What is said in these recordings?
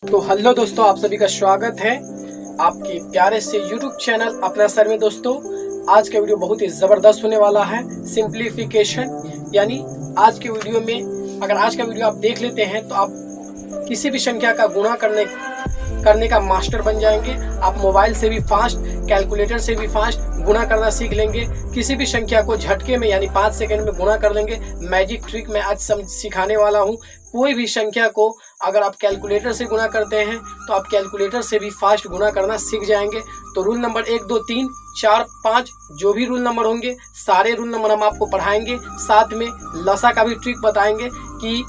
तो हेलो दोस्तों, आप सभी का स्वागत है आपके प्यारे से YouTube चैनल अपना सर में। दोस्तों, आज का वीडियो बहुत ही ज़बरदस्त होने वाला है। सिंप्लीफिकेशन यानी आज के वीडियो में अगर आज का वीडियो आप देख लेते हैं तो आप किसी भी संख्या का गुणा करने का मास्टर बन जाएंगे। आप मोबाइल से भी फास्ट, कैलकुलेटर से भी फास्ट गुणा करना सीख लेंगे। किसी भी संख्या को झटके में यानी 5 सेकंड में गुणा कर लेंगे। मैजिक ट्रिक मैं आज सिखाने वाला हूँ। कोई भी संख्या को अगर आप कैलकुलेटर से गुणा करते हैं तो आप कैलकुलेटर से भी फास्ट गुणा करना सीख जाएंगे। तो रूल नंबर 1, 2, 3, 4, 5 जो भी रूल नंबर होंगे सारे रूल नंबर हम आपको पढ़ाएंगे। साथ में लसा का भी ट्रिक बताएंगे कि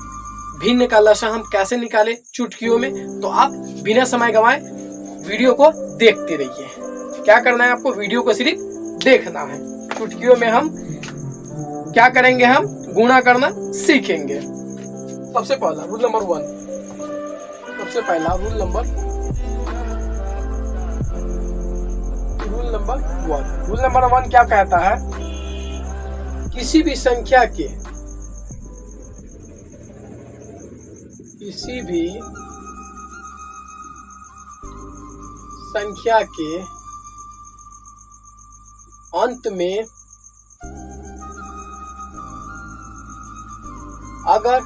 भिन्न का लसा हम कैसे निकालें चुटकियों में। तो आप बिना समय गंवाए वीडियो को देखते रहिए। क्या करना है आपको, वीडियो को सिर्फ देखना है। चुटकियों में हम क्या करेंगे, हम गुणा करना सीखेंगे। सबसे पहला रूल नंबर 1, सबसे पहला रूल नंबर 1 क्या कहता है, किसी भी संख्या के अंत में अगर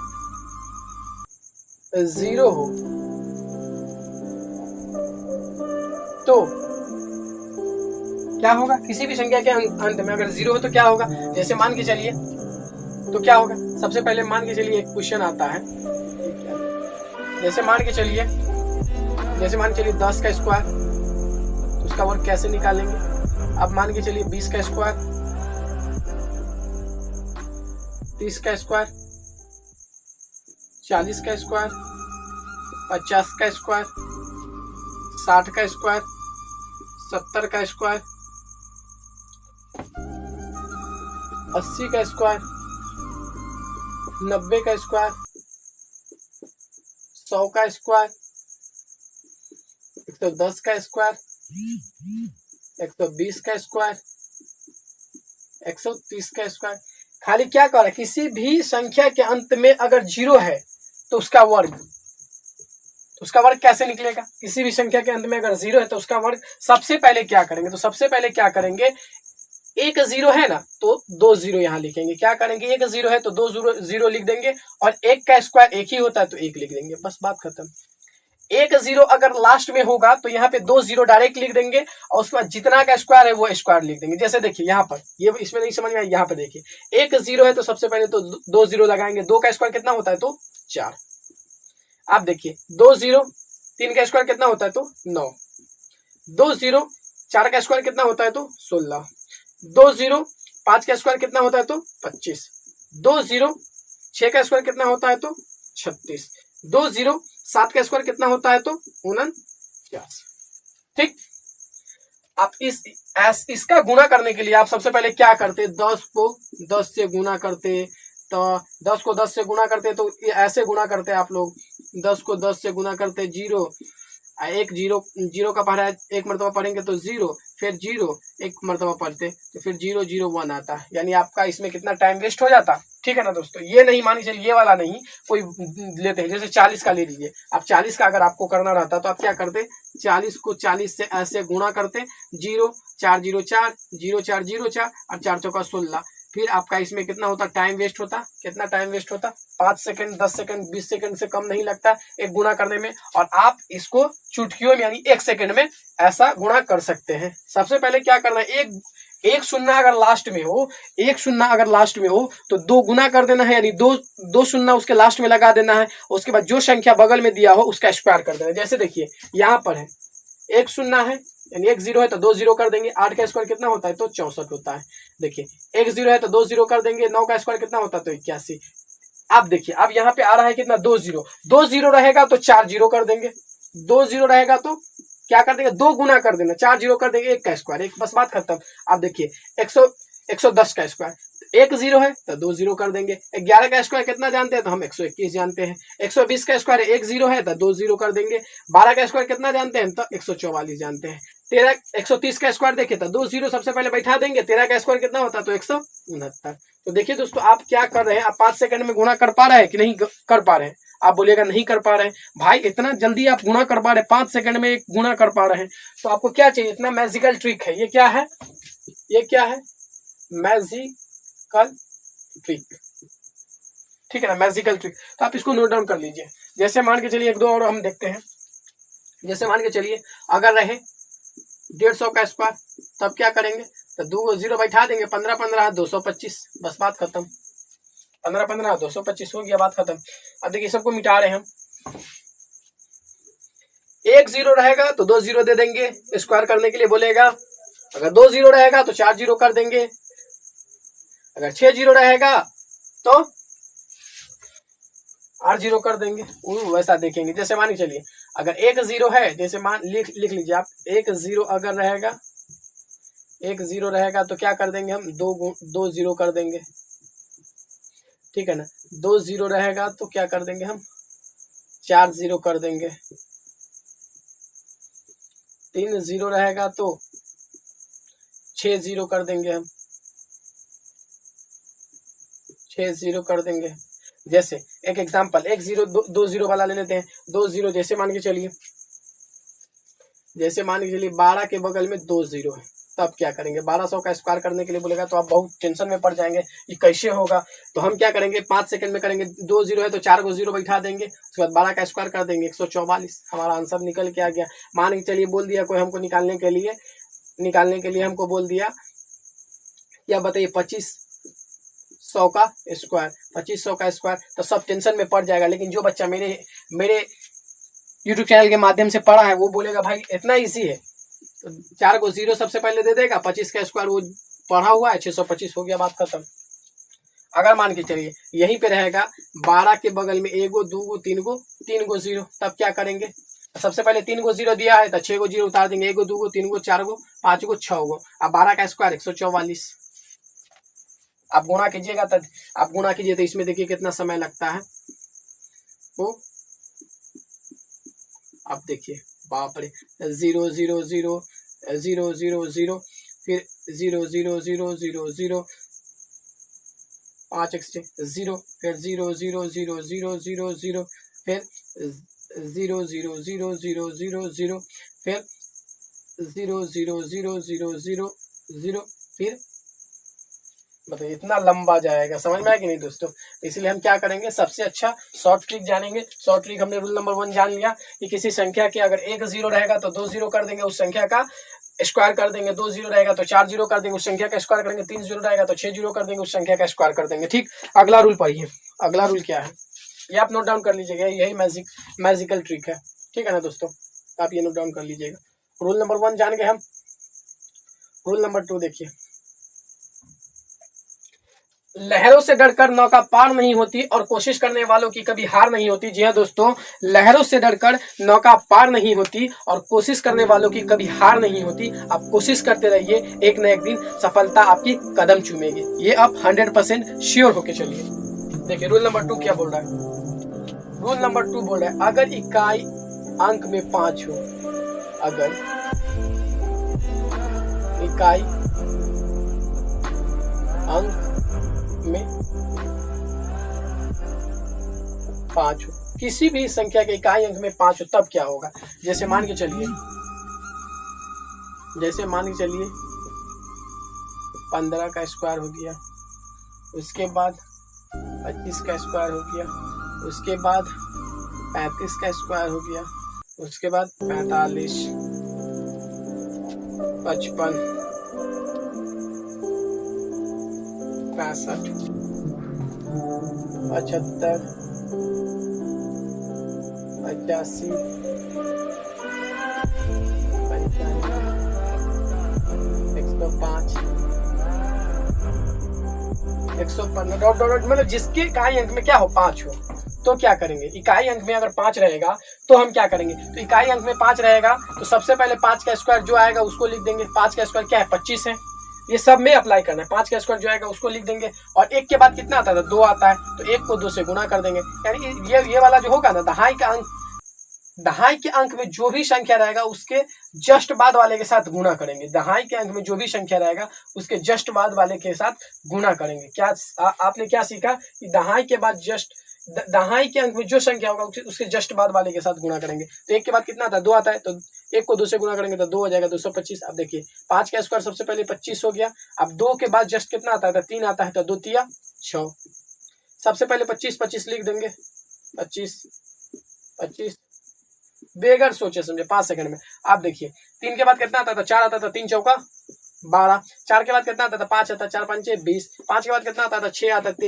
0 हो तो क्या होगा। किसी भी संख्या के अंत में अगर 0 हो तो क्या होगा। जैसे मान के चलिए तो क्या होगा, सबसे पहले मान के चलिए एक क्वेश्चन आता है। जैसे मान के चलिए 10 का स्क्वायर, तो उसका वर्ग कैसे निकालेंगे। अब मान के चलिए 20 का स्क्वायर, 30 का स्क्वायर, 40 का स्क्वायर, 50 का स्क्वायर, 60 का स्क्वायर, 70 का स्क्वायर, 80 का स्क्वायर, 90 का स्क्वायर, 100 का स्क्वायर, 110 का स्क्वायर, 120 का स्क्वायर, 130 का स्क्वायर। खाली क्या कर रहा है, किसी भी संख्या के अंत में अगर 0 है तो उसका वर्ग कैसे निकलेगा। किसी भी संख्या के अंत में अगर 0 है तो उसका वर्ग सबसे पहले क्या करेंगे, तो सबसे पहले क्या करेंगे, एक 0 है ना तो 2 0 यहाँ लिखेंगे। क्या करेंगे, एक 0 है तो 2 0 लिख देंगे, और एक का स्क्वायर एक ही होता है तो 1 लिख देंगे, बस बात खत्म। एक 0 अगर लास्ट में होगा तो यहाँ पे 2 0 डायरेक्ट लिख देंगे, और उसके बाद जितना का स्क्वायर है वो स्क्वायर लिख देंगे। जैसे देखिए यहाँ पर, ये इसमें नहीं समझ में आया, यहाँ पे देखिए एक 0 है तो सबसे पहले तो 2 0 लगाएंगे। 2 का स्क्वायर कितना होता है तो 4। आप देखिए 2 0, 3 का स्क्वायर कितना होता है तो 9। 2 0, 4 का स्क्वायर कितना होता है तो 16। 2 0, 5 का स्क्वायर कितना होता है तो 25। 2 0, 6 का स्क्वायर कितना होता है तो 36। 2 0, 7 का स्क्वायर कितना होता है तो 49। ठीक। आप इसका गुणा करने के लिए आप सबसे पहले क्या करते, 10 को 10 से गुणा करते। तो 10 को 10 से गुणा करते तो ऐसे गुणा करते आप लोग, 10 को 10 से गुणा करते 0, एक 0 का पढ़ा है, एक मरतबा पढ़ेंगे तो 0, फिर 0 एक मरतबा पढ़ते तो फिर 0 0 1 आता है। यानी आपका इसमें कितना टाइम वेस्ट हो जाता। ठीक है ना दोस्तों, ये नहीं मान के चलिए, ये वाला नहीं कोई लेते हैं। जैसे 40 का ले लीजिए, आप 40 का अगर आपको करना रहता तो आप क्या करते, 40 को 40 से ऐसे गुणा करते, 0 4 0 4, 0 4 0 4 और 4 चौका 16। फिर आपका इसमें कितना होता, टाइम वेस्ट होता। कितना टाइम वेस्ट होता, 5 सेकंड, 10 सेकंड, 20 सेकंड से कम नहीं लगता एक गुणा करने में। और आप इसको चुटकियों में यानी 1 सेकंड में ऐसा गुणा कर सकते हैं। सबसे पहले क्या करना है, एक शून्य अगर लास्ट में हो तो 2 गुना कर देना है, यानी दो शून्य उसके लास्ट में लगा देना है। उसके बाद जो संख्या बगल में दिया हो उसका स्क्वायर कर देना है। जैसे देखिए यहाँ पर है, एक शून्य है यानी एक 0 है तो 2 0 कर देंगे। 8 का स्क्वायर कितना होता है तो 64 होता है। देखिए एक 0 है तो 2 0 कर देंगे। 9 का स्क्वायर कितना होता है तो 81। अब देखिए अब यहाँ पे आ रहा है कितना, 2 0। 2 0 रहेगा तो 4 0 कर देंगे। 2 0 रहेगा तो क्या कर देंगे, 2 गुना कर देना, 4 0 कर देंगे, 1 का स्क्वायर, एक, बस बात खत्म। अब देखिए 110 का स्क्वायर, एक 0 है तो 2 0 कर देंगे। 11 का स्क्वायर कितना जानते हैं तो हम 121 जानते हैं। 120 का स्क्वायर एक 0 है तो 2 0 कर देंगे। 12 का स्क्वायर कितना जानते हैं तो 144 जानते हैं। 130 का स्क्वायर देखिए तो 2 0 सबसे पहले बैठा देंगे। 13 का स्क्वायर कितना होता है तो 169। तो देखिए दोस्तों आप क्या कर रहे हैं, आप 5 सेकंड में गुणा कर पा रहे हैं कि नहीं कर पा रहे हैं। आप बोलिएगा नहीं कर पा रहे हैं। भाई इतना जल्दी आप गुणा कर पा रहे हैं, 5 सेकंड में एक गुणा कर पा रहे हैं, तो आपको क्या चाहिए? इतना मैजिकल ट्रिक है। ये क्या है? ये क्या है? मैजिकल ट्रिक, ठीक है ना, मैजिकल ट्रिक। तो आप इसको नोट डाउन कर लीजिए। जैसे मान के चलिए एक दो और हम देखते हैं। जैसे मान के चलिए अगर रहे 150 का स्क्वायर, तब क्या करेंगे? तो 2 0 बैठा देंगे, 15 15 225, बस बात खत्म। 15 15 225 हो गया, बात खत्म। अब देखिए सबको मिटा रहे हैं हम। 1 0 रहेगा तो 2 0 दे देंगे, स्क्वायर करने के लिए बोलेगा। अगर 2 0 रहेगा तो 4 0 कर देंगे। अगर 6 0 रहेगा तो 8 0 कर देंगे। वैसा देखेंगे। जैसे मान के चलिए अगर 1 0 है, जैसे मान लिख लीजिए आप, 1 0 अगर रहेगा, 1 0 रहेगा तो क्या कर देंगे हम? 2 0 कर देंगे, ठीक है ना। 2 0 रहेगा तो क्या कर देंगे हम? 4 0 कर देंगे। 3 0 रहेगा तो 6 0 कर देंगे हम, 6 0 कर देंगे। जैसे एक एग्जांपल 1 0 2 0 वाला ले लेते हैं। 2 0 जैसे मान के चलिए, 12 के बगल में 2 0 है, तब क्या करेंगे? 1200 का स्क्वायर करने के लिए बोलेगा तो आप बहुत टेंशन में पड़ जाएंगे, ये कैसे होगा। तो हम क्या करेंगे? 5 सेकंड में करेंगे। 2 0 है तो 4 को 0 बैठा देंगे, उसके बाद 12 का स्क्वायर कर देंगे, 144। हमारा आंसर निकल के आ गया। मान के चलिए बोल दिया कोई हमको निकालने के लिए हमको बोल दिया, या बताइए 2500 का स्क्वायर, 2500 का स्क्वायर, तो सब टेंशन में पड़ जाएगा। लेकिन जो बच्चा मेरे यूट्यूब चैनल के माध्यम से पढ़ा है वो बोलेगा भाई इतना इजी है। तो 4 को 0 सबसे पहले दे देगा, 25 का स्क्वायर वो पढ़ा हुआ है, 625 हो गया, बात खत्म। अगर मान के चलिए यहीं पे रहेगा 12 के बगल में 1 2 3 को 0, तब क्या करेंगे? सबसे पहले 3 को 0 दिया है तो 6 को 0 उतार देंगे, 1 2 3 4 5 6 अब 12 का स्क्वायर 144। आप गुणा कीजिएगा तो इसमें देखिए कितना समय लगता है। तो अब देखिए बाप रे, 0 0 0 0 0 0, फिर 0 0 0 0 0, 5 एक्स्ट्रा 0, फिर 0 0 0 0 0 0, फिर 0 0 0 0 0 0, फिर 0 0 0 0 0 0, फिर बताइए इतना लंबा जाएगा। समझ में आया कि नहीं दोस्तों? इसलिए हम क्या करेंगे? सबसे अच्छा शॉर्ट ट्रिक जानेंगे। शॉर्ट ट्रिक हमने रूल नंबर 1 जान लिया कि किसी संख्या के अगर 1 0 रहेगा तो 2 0 कर देंगे, उस संख्या का स्क्वायर कर देंगे। 2 0 रहेगा तो 4 0 कर देंगे, उस संख्या का स्क्वायर करेंगे। 3 0 रहेगा तो 6 0 कर देंगे, उस संख्या का स्क्वायर कर देंगे। ठीक, अगला रूल पढ़िए। अगला रूल क्या है ये आप नोट डाउन कर लीजिएगा। यही मैजिकल ट्रिक है, ठीक है ना दोस्तों? आप ये नोट डाउन कर लीजिएगा। रूल नंबर 1 जान गए हम। रूल नंबर 2 देखिए, लहरों से डरकर नौका पार नहीं होती और कोशिश करने वालों की कभी हार नहीं होती। जी हाँ दोस्तों, लहरों से डरकर नौका पार नहीं होती और कोशिश करने वालों की कभी हार नहीं होती। आप कोशिश करते रहिए, एक न एक दिन सफलता आपकी कदम चूमेगी, ये आप 100% श्योर होके चलिए। देखिए रूल नंबर 2 क्या बोल रहा है। रूल नंबर 2 बोल रहा है, अगर इकाई अंक में 5 हो, अगर इकाई अंक में 5 हो, किसी भी संख्या के इकाई अंक में 5 हो, तब क्या होगा? जैसे मान के चलिए 15 का स्क्वायर हो गया, उसके बाद 25 का स्क्वायर हो गया, उसके बाद 35 का स्क्वायर हो गया, उसके बाद 45, 55, 65, 75, 85, 105, 115 डॉट डॉट, मतलब जिसके इकाई अंक में क्या हो 5 हो, तो क्या करेंगे? इकाई अंक में अगर 5 रहेगा तो हम क्या करेंगे? तो इकाई अंक में 5 रहेगा तो सबसे पहले 5 का स्क्वायर जो आएगा उसको लिख देंगे। 5 का स्क्वायर क्या है? 25 है। ये सब में अप्लाई करना है। 5 का स्क्वायर जो आएगा उसको लिख देंगे, और 1 के बाद कितना आता है? 2 आता है, तो 1 को 2 से गुणा कर देंगे। यानी ये वाला जो होगा ना, दहाई के अंक में जो भी संख्या रहेगा उसके जस्ट बाद वाले के साथ गुणा करेंगे। दहाई के अंक में जो भी संख्या रहेगा उसके जस्ट बाद वाले के साथ गुणा करेंगे। क्या आपने क्या सीखा कि दहाई के बाद जस्ट दहाई के अंक में जो संख्या होगा उसके जस्ट बाद वाले के साथ गुणा करेंगे। तो एक के बाद कितना आता है, 2 आता है, तो एक को 2 से गुणा करेंगे तो 2 हो जाएगा, 225। अब देखिए 5 का स्क्वायर सबसे पहले 25 हो गया। अब 2 के बाद जस्ट कितना आता है, तो 3 आता है, तो 2 तिया 6। सबसे पहले 25 लिख देंगे, 25 बेगर सोचे समझे 5 सेकंड में। आप देखिए 3 के बाद कितना आता था, 4 आता था, 3 चौका 12। 4 के बाद कितना आता था, 5 आता, 4 5 20। 5 के बाद कितना आता था, 6 आता, 6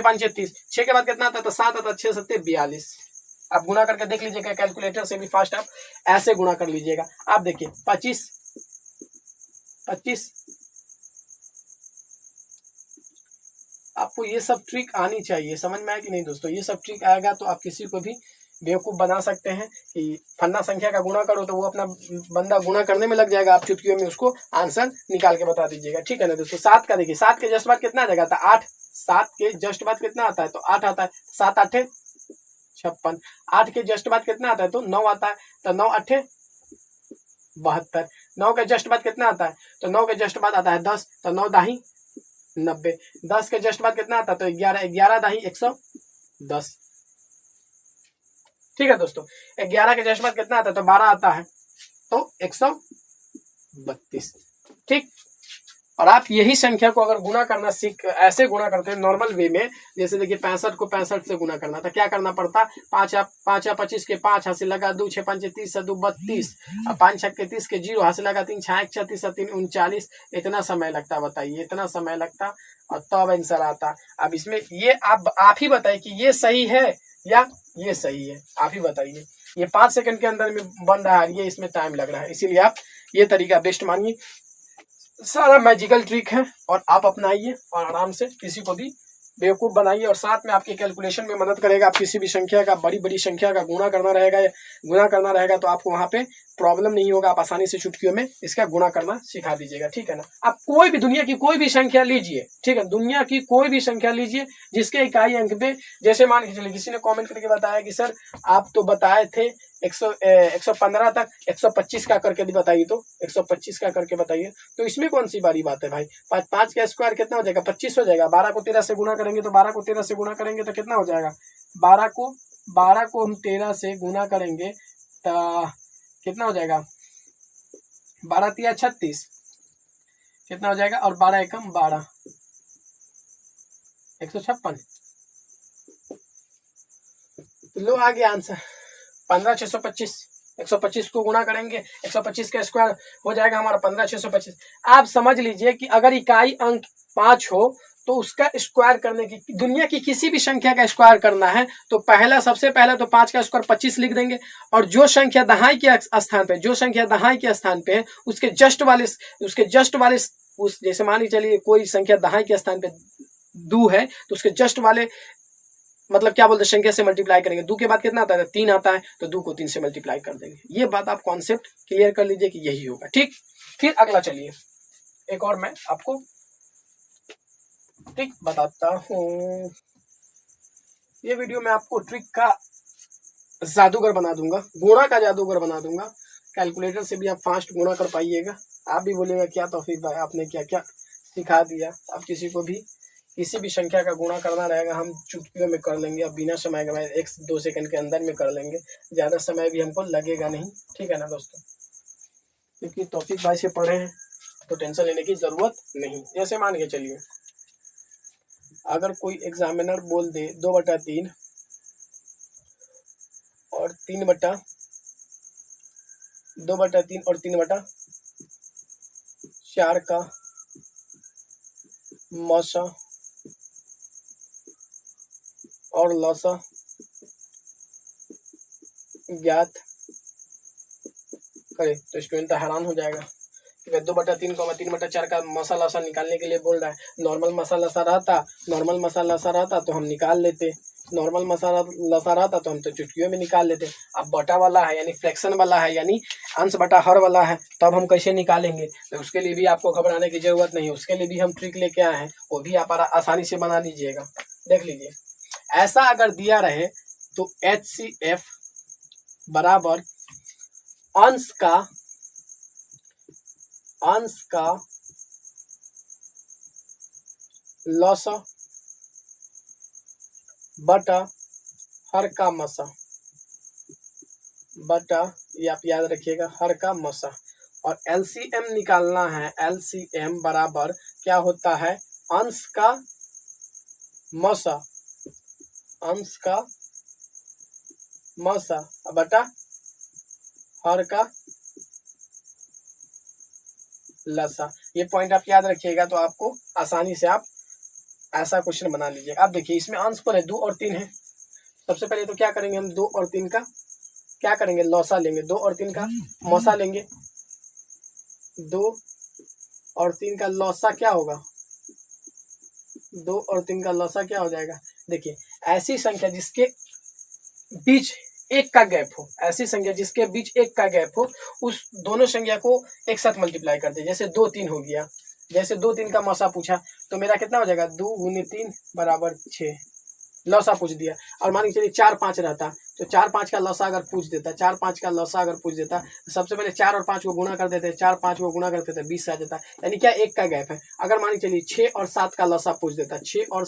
5 30। 6 के बाद कितना आता था, 7 आता, 6 7 42। आप गुना करके देख लीजिएगा, कैलकुलेटर से भी फास्ट आप ऐसे गुना कर लीजिएगा। आप देखिए 25 आपको ये सब ट्रिक आनी चाहिए, समझ में आया कि नहीं दोस्तों। ये सब ट्रिक आएगा तो आप किसी को भी बेवकूफ बना सकते हैं कि फन्ना संख्या का गुणा करो, तो वो अपना बंदा गुणा करने में लग जाएगा, आप चुटकियों में उसको आंसर निकाल के बता दीजिएगा, ठीक है ना दोस्तों। 7 का देखिए, 7 के जस्ट बाद कितना आ जाएगा, 8। 7 के जस्ट बाद कितना आता है, तो 8 आता है। 7 8 56। 8 के जस्ट बाद कितना आता है, तो 9 आता है, तो 9 8 72। 9 के जस्ट बाद कितना आता है, तो 9 के जस्ट बाद आता है 10, तो 9 दाही 90। 10 के जस्ट बाद कितना आता है, तो 11 11 दाही 110। ठीक है दोस्तों। 11 के जस्ट बाद कितना आता है, तो 12 आता है, तो 132। ठीक। और आप यही संख्या को अगर गुना करना ऐसे गुना करते हैं नॉर्मल वे में, जैसे देखिए 65 को 65 से गुना करना था, क्या करना पड़ता, 5 या 25 के 5 हाथ से लगा, 2 6 5 30 2 32, 5 6 के 30 के 0 हाथ से लगा, 3 6 1 36 3 39। इतना समय लगता, बताइए इतना समय लगता, और तब आंसर आता। अब इसमें ये आप ही बताइए कि ये सही है या ये सही है, आप ही बताइए। ये 5 सेकंड के अंदर में बन रहा है, ये इसमें टाइम लग रहा है, इसीलिए आप ये तरीका बेस्ट मानिए। सारा मैजिकल ट्रिक है और आप अपनाइए और आराम से किसी को भी बेवकूफ बनाइए, और साथ में आपके कैलकुलेशन में मदद करेगा। आप किसी भी संख्या का, बड़ी बड़ी संख्या का गुणा करना रहेगा तो आपको वहां पे प्रॉब्लम नहीं होगा, आप आसानी से चुटकियों में इसका गुणा करना सिखा दीजिएगा, ठीक है ना। आप कोई भी दुनिया की कोई भी संख्या लीजिए, ठीक है, दुनिया की कोई भी संख्या लीजिए जिसके इकाई अंक पे, जैसे मान के चलिए किसी ने कॉमेंट करके बताया कि सर आप तो बताए थे 115 तक, 125 का करके भी बताइए, तो 125 का करके बताइए, तो इसमें कौन सी बड़ी बात है भाई। 5 का स्क्वायर कितना हो जाएगा, 25 हो जाएगा। 12 को 13 से गुना करेंगे, तो 12 को 13 से गुना करेंगे तो कितना हो जाएगा, 12 को हम 13 से गुना करेंगे तो कितना हो जाएगा, 12 तिया 36 कितना हो जाएगा, और 12 एकम 12, 156। तो लो आ गया आंसर 15,625। 125 को गुना करेंगे, 125 का स्क्वायर हो जाएगा हमारा 15,625। आप समझ लीजिए कि अगर इकाई अंक 5 हो तो उसका स्क्वायर करने की, दुनिया की किसी भी संख्या का स्क्वायर करना है तो सबसे पहले तो 5 का स्क्वायर 25 लिख देंगे, और जो संख्या दहाई के स्थान पे है उसके जस्ट वाले उस, जैसे मान लीजिए चलिए कोई संख्या दहाई के स्थान पे 2 है तो उसके जस्ट वाले, मतलब क्या बोलते हैं, संख्या से मल्टीप्लाई करेंगे। 2 के बाद कितना आता है, 3 आता है, तो 2 को 3 से मल्टीप्लाई कर देंगे। ये बात आप कॉन्सेप्ट क्लियर कर लीजिए कि यही होगा, ठीक। फिर अगला चलिए, एक और मैं आपको ट्रिक बताता हूँ। ये वीडियो में आपको ट्रिक का जादूगर बना दूंगा, गुणा का जादूगर बना दूंगा। कैलकुलेटर से भी आप फास्ट गुणा कर पाइएगा। आप भी बोलेगा क्या तौफीक भाई आपने क्या क्या सिखा दिया। आप किसी को भी किसी भी संख्या का गुणा करना रहेगा, हम चुटकियों में कर लेंगे, अब बिना समय गवाए 1-2 सेकंड के अंदर में कर लेंगे, ज़्यादा समय भी हमको लगेगा नहीं, ठीक है ना दोस्तों। क्योंकि तौफीक भाई से पढ़े हैं तो टेंशन लेने की ज़रूरत नहीं। जैसे मान के चलिए अगर कोई एग्जामिनर बोल दे 2/3 और 3/3 और 3/4 का मौसा और लौसा ज्ञात करे तो स्टूडेंट तो हैरान हो जाएगा कि 2/3 को 3/4 का मौसा लौसा निकालने के लिए बोल रहा है। नॉर्मल मसाला लसा रहता तो हम निकाल लेते, नॉर्मल मसाला लसा रहता तो हम तो चुटकियों में निकाल लेते। अब बटा वाला है यानी फ्रैक्शन वाला है, यानी अंश बटा हर वाला है, तब हम कैसे निकालेंगे। तो उसके लिए भी आपको घबराने की जरूरत नहीं है, उसके लिए भी हम ट्रिक लेके आए हैं, वो भी आप आसानी से बना लीजिएगा। देख लीजिए, ऐसा अगर दिया रहे तो HCF बराबर अंश का लॉस बटा हर का मसा, बटा ये आप याद रखिएगा हर का मसा। और एलसीएम निकालना है, एलसीएम बराबर क्या होता है, अंश का मसा, अंश का मसा बटा हर का लसा। ये पॉइंट आप याद रखिएगा तो आपको आसानी से आप ऐसा क्वेश्चन बना लीजिए। अब देखिए इसमें अंश कौन है, 2 और 3 है। सबसे पहले तो क्या करेंगे हम, 2 और 3 का क्या करेंगे, लौसा लेंगे। 2 और 3 का मौसा लेंगे, 2 और 3 का लौसा क्या होगा, 2 और 3 का लौसा क्या हो जाएगा। देखिए ऐसी संख्या जिसके बीच एक का गैप हो, ऐसी संख्या जिसके बीच एक का गैप हो, उस दोनों संख्या को एक साथ मल्टीप्लाई कर दे। जैसे 2 3 हो गया, जैसे 2 3 का मौसा पूछा तो मेरा कितना हो जाएगा, 2 गुने 3 बराबर 6, लौसा पूछ दिया। और मान के चलिए 4 5 रहता तो 4 5 का लौसा अगर पूछ देता, 4 5 का लौसा अगर पूछ देता तो सबसे पहले 4 और 5 को गुणा कर देते, 4 5 को गुणा करते थे 20 आ जाता, यानी क्या एक का गैप है। अगर मान के चलिए 6 और 7 का लौसा पूछ देता, 6 और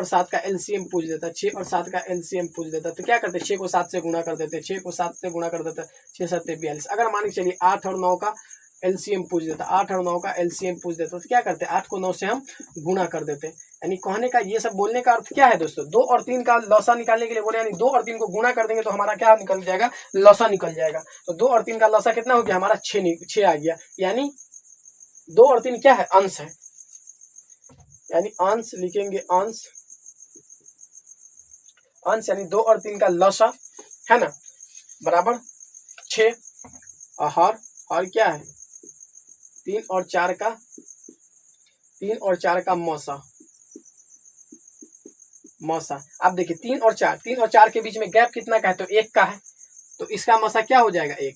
7 का एलसीएम पूछ देता, 6 और 7 का एलसीएम पूछ देता तो क्या करते, 6 को 7 से गुणा कर देते, 6 को 7 से गुणा कर देते, 6 7 42। अगर मान के चलिए 8 और 9 का एलसीएम पूछ देता, 8 और 9 का एलसीएम पूछ देता तो क्या करते, 8 को 9 से हम गुणा कर देते। यानी कहने का ये सब बोलने का अर्थ क्या है दोस्तों, 2 और 3 का लौसा निकालने के लिए बोले, यानी 2 और 3 को गुणा कर देंगे तो हमारा क्या निकल जाएगा, लौसा निकल जाएगा। तो 2 और 3 का लौसा कितना हो गया हमारा, 6 आ गया। यानी 2 और 3 क्या है, अंश है, यानी अंश लिखेंगे, अंश अंश यानी 2 और 3 का लौसा है ना, बराबर 6। और हर क्या है, 3 और 4 का मौसा, अब देखिए 3 और 4 के बीच में गैप कितना का है, तो 1 का है, तो इसका मौसा क्या हो जाएगा, 1,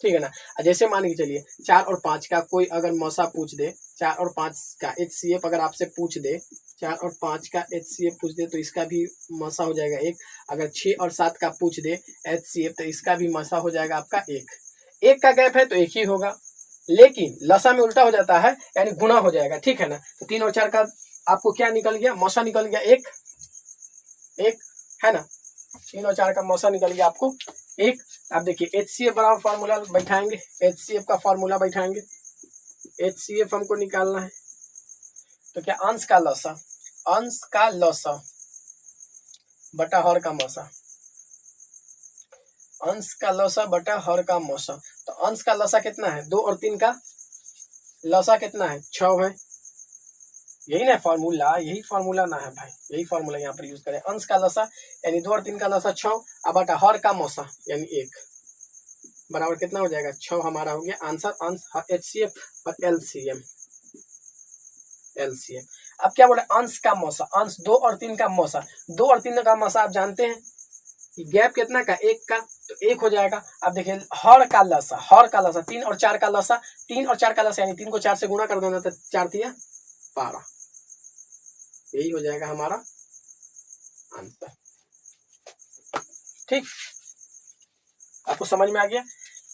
ठीक है ना। जैसे मान के चलिए 4 और 5 का कोई अगर मौसा पूछ दे, 4 और 5 का एचसीएफ अगर आपसे पूछ दे, 4 और 5 का एचसीएफ पूछ दे तो इसका भी मौसा हो जाएगा 1। अगर 6 और 7 का पूछ दे एचसीएफ तो इसका भी मौसा हो जाएगा आपका 1 का गैप है तो 1 ही होगा, लेकिन लसा में उल्टा हो जाता है, यानी गुना हो जाएगा, ठीक है ना। तो 3 और 4 का आपको क्या निकल गया, मौसा निकल गया 1 है ना, 3 और 4 का मौसा निकल गया आपको 1। अब देखिए एचसीएफ बराबर फार्मूला बैठाएंगे, एचसीएफ का फार्मूला बैठाएंगे, एचसीएफ हमको निकालना है। तो क्या अंश का लौसा बटा हर का मौसा, अंश का लौसा बटा हर का मौसा। तो अंश का लौसा कितना है, 2 और 3 का लौसा कितना है, 6 है। यही ना फार्मूला, यही फार्मूला ना है भाई, यही फार्मूला यहाँ पर यूज करें। अंश का लौसा यानी 2 और 3 का लौसा 6 अब बटा हर का मौसा यानी 1 बराबर कितना हो जाएगा, 6 हमारा हो गया आंसर। अंश एचसीएफ और एलसीएम। अब क्या बोले, अंश का मौसा, अंश 2 और 3 का मौसा, 2 और 3 का मौसा आप जानते हैं गैप कितना का, 1 का, तो 1 हो जाएगा। अब देखिए हर का लसा 3 और 4 का लसा, 3 और 4 का लसा यानी 3 को 4 से गुणा कर देना तो 4 तिया 12, यही हो जाएगा हमारा आंसर। ठीक, आपको समझ में आ गया।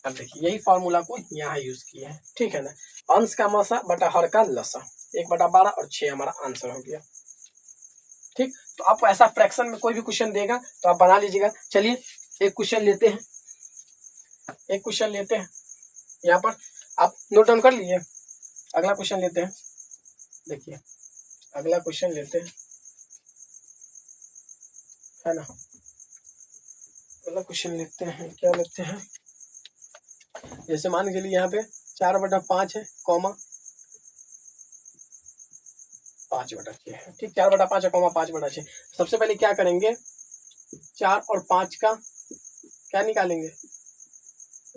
अब देखिए यही फॉर्मूला को यहाँ यूज किया है, ठीक है ना। अंश का मौसा बटा हर का लसा, 1/12 और 6 हमारा आंसर हो गया। ठीक, तो आपको ऐसा फ्रैक्शन में कोई भी क्वेश्चन देगा तो आप बना लीजिएगा। चलिए एक क्वेश्चन लेते हैं, यहाँ पर आप नोट डाउन कर लीजिए। अगला क्वेश्चन लेते हैं, देखिए अगला क्वेश्चन लेते हैं, है ना। अगला क्वेश्चन लेते हैं, क्या लेते हैं, जैसे मान के लिए यहाँ पे 4/5 है कॉमा 5/6 है। ठीक, 4/5 है कॉमा 5/6। सबसे पहले क्या करेंगे, 4 और 5 का क्या निकालेंगे,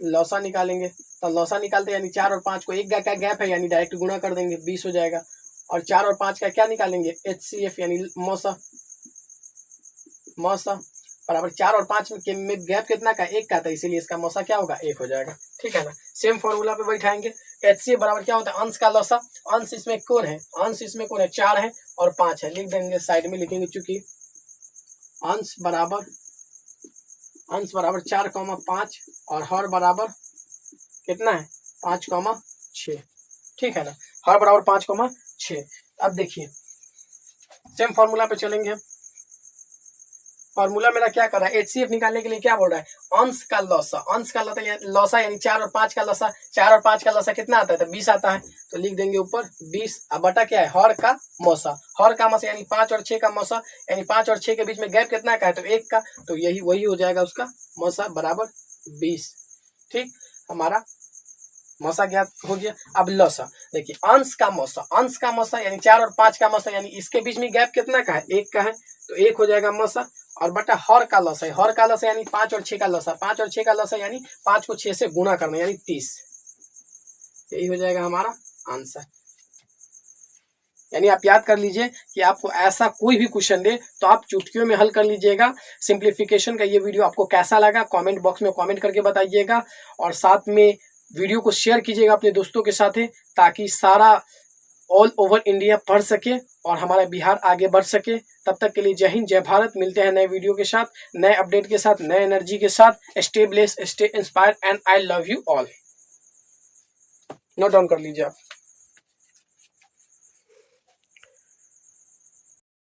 लौसा निकालेंगे। तो लौसा निकालते यानी 4 और 5 को 1 का गैप है यानी डायरेक्ट गुणा कर देंगे, 20 हो जाएगा। और 4 और 5 का क्या निकालेंगे, एचसीएफ यानी मौसा बराबर 4 और 5 में गैप कितना का, 1 का था, इसीलिए इसका मौसा क्या होगा, 1 हो जाएगा। ठीक है ना। सेम फॉर्मूला पे बैठाएंगे, एचसीएफ बराबर क्या होता है, अंश का लौसा। अंश इसमें कौन है, 4 है और 5 है, लिख देंगे साइड में, लिखेंगे चूंकि अंश बराबर 4,5 और हर बराबर कितना है 5,6। ठीक है ना, हर बराबर 5,6। अब देखिए सेम फॉर्मूला पे चलेंगे हम। फॉर्मूला मेरा क्या कर रहा है, HCF निकालने के लिए क्या बोल रहा है, अंश का लौसा, अंश का लौसा यानी 4 और 5 का लौसा, 4 और 5 का लौसा कितना आता है, तो 20 आता है, तो लिख देंगे ऊपर 20, अब बटा क्या है, हर का मौसा, हर का मौसा यानी 5 और 6 का मौसा, यानी 5 और 6 के बीच में गैप कितना का है, तो 1 का, तो यही वही हो जाएगा उसका मौसा बराबर 20। ठीक, हमारा मौसा ज्ञात हो गया। अब लौसा देखिए, अंश का मौसा, अंश का मौसा यानी 4 और 5 का मौसा, यानी इसके बीच में गैप कितना का है, 1 का है, तो 1 हो जाएगा मौसा, और बटा हर का लौसा, हर का लौसा यानी 5 और 6 का लौसा, 5 और 6 का लौसा यानी 5 को 6 से गुणा करना यानी 30, यही हो जाएगा हमारा आंसर। यानी आप याद कर लीजिए कि आपको ऐसा कोई भी क्वेश्चन दे तो आप चुटकियों में हल कर लीजिएगा। सिंप्लीफिकेशन का ये वीडियो आपको कैसा लगा कमेंट बॉक्स में कमेंट करके बताइएगा, और साथ में वीडियो को शेयर कीजिएगा अपने दोस्तों के साथ, ताकि सारा ऑल ओवर इंडिया पढ़ सके और हमारा बिहार आगे बढ़ सके। तब तक के लिए जय हिंद, जय भारत। मिलते हैं नए वीडियो के साथ, नए अपडेट के साथ, नए एनर्जी के साथ। Stay blessed, stay inspired and I love you all. Note down कर लीजिए आप।